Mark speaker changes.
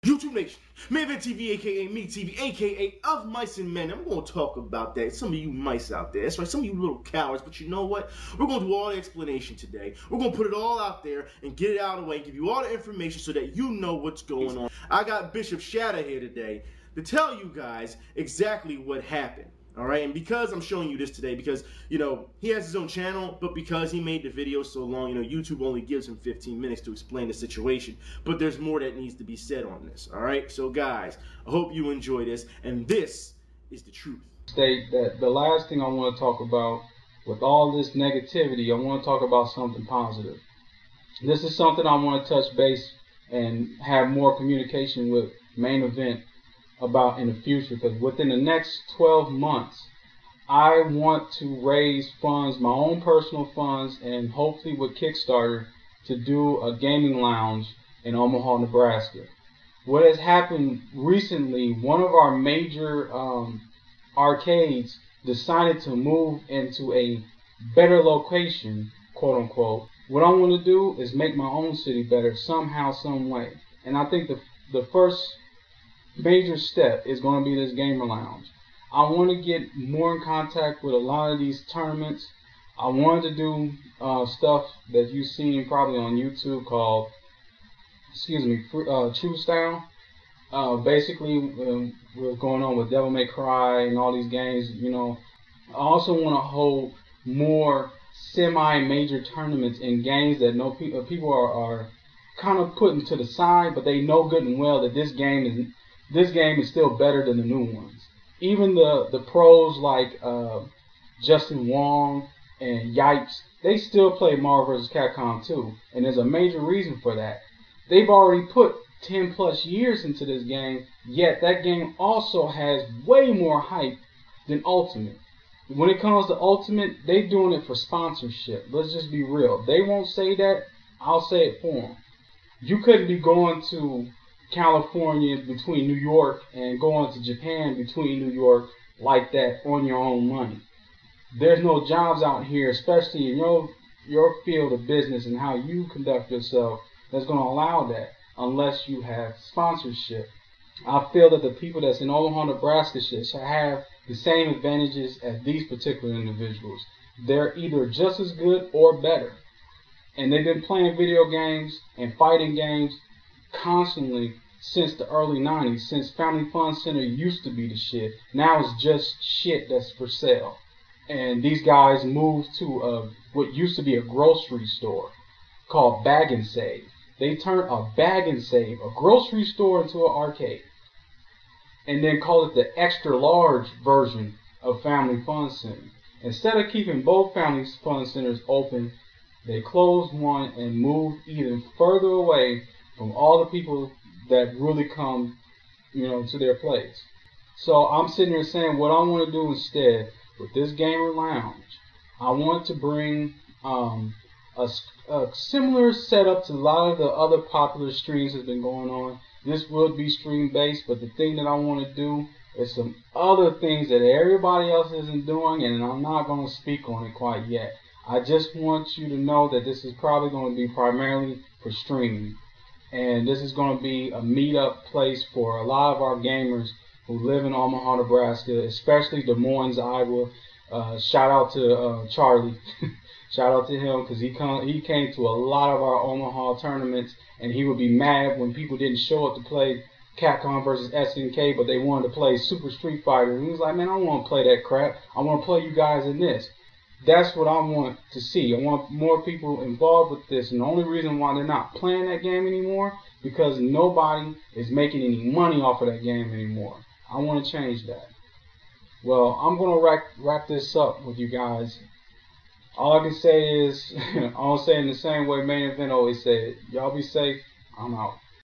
Speaker 1: YouTube Nation, Main Event TV, aka Me TV, aka Of Mice and Men. I'm going to talk about that. Some of you mice out there. That's right, some of you little cowards. But you know what? We're going to do all the explanation today. We're going to put it all out there and get it out of the way, give you all the information so that you know what's going on. I got Bishop Shatta here today to tell you guys exactly what happened. All right, and because I'm showing you this today, because, you know, he has his own channel, but because he made the video so long, you know, YouTube only gives him 15 minutes to explain the situation. But there's more that needs to be said on this. All right, so guys, I hope you enjoy this, and this is the truth.
Speaker 2: State that the last thing I want to talk about with all this negativity, I want to talk about something positive. This is something I want to touch base and have more communication with Main Event about in the future, because within the next 12 months I want to raise funds, my own personal funds, and hopefully with Kickstarter, to do a gaming lounge in Omaha, Nebraska. What has happened recently, one of our major arcades decided to move into a better location, quote unquote. What I want to do is make my own city better somehow, some way. And I think the first major step is going to be this gamer lounge. I want to get more in contact with a lot of these tournaments. I wanted to do stuff that you've seen probably on YouTube called, True Style. Basically, what's going on with Devil May Cry and all these games, you know. I also want to hold more semi-major tournaments in games that people are kind of putting to the side, but they know good and well that this game is still better than the new ones. Even the pros like Justin Wong and Yipes, they still play Marvel vs. Capcom 2, and there's a major reason for that. They've already put 10 plus years into this game, yet that game also has way more hype than Ultimate. When it comes to Ultimate, they're doing it for sponsorship. Let's just be real. They won't say that, I'll say it for them. You couldn't be going to California between New York and going to Japan between New York like that on your own money. There's no jobs out here, especially in your field of business and how you conduct yourself, that's going to allow that unless you have sponsorship. I feel that the people that's in Omaha, Nebraska should have the same advantages as these particular individuals. They're either just as good or better. And they've been playing video games and fighting games constantly since the early 90s, since Family Fun Center used to be the shit. Now it's just shit that's for sale. And these guys moved to what used to be a grocery store called Bag and Save. They turned a Bag and Save, a grocery store, into an arcade. And then called it the extra large version of Family Fun Center. Instead of keeping both Family Fun Centers open, they closed one and moved even further away from all the people that really come, to their place. So I'm sitting here saying what I want to do instead with this gamer lounge. I want to bring a similar setup to a lot of the other popular streams that's been going on. This will be stream based, but the thing that I want to do is some other things that everybody else isn't doing, and I'm not going to speak on it quite yet. I just want you to know that this is probably going to be primarily for streaming. And this is going to be a meetup place for a lot of our gamers who live in Omaha, Nebraska, especially Des Moines, Iowa. Shout out to Charlie. Shout out to him, because he came to a lot of our Omaha tournaments, and he would be mad when people didn't show up to play Capcom vs. SNK, but they wanted to play Super Street Fighter. And he was like, man, I don't want to play that crap. I want to play you guys in this. That's what I want to see. I want more people involved with this. And the only reason why they're not playing that game anymore, because nobody is making any money off of that game anymore. I want to change that. Well, I'm going to wrap this up with you guys. All I can say is, I'll say in the same way Main Event always said, y'all be safe. I'm out.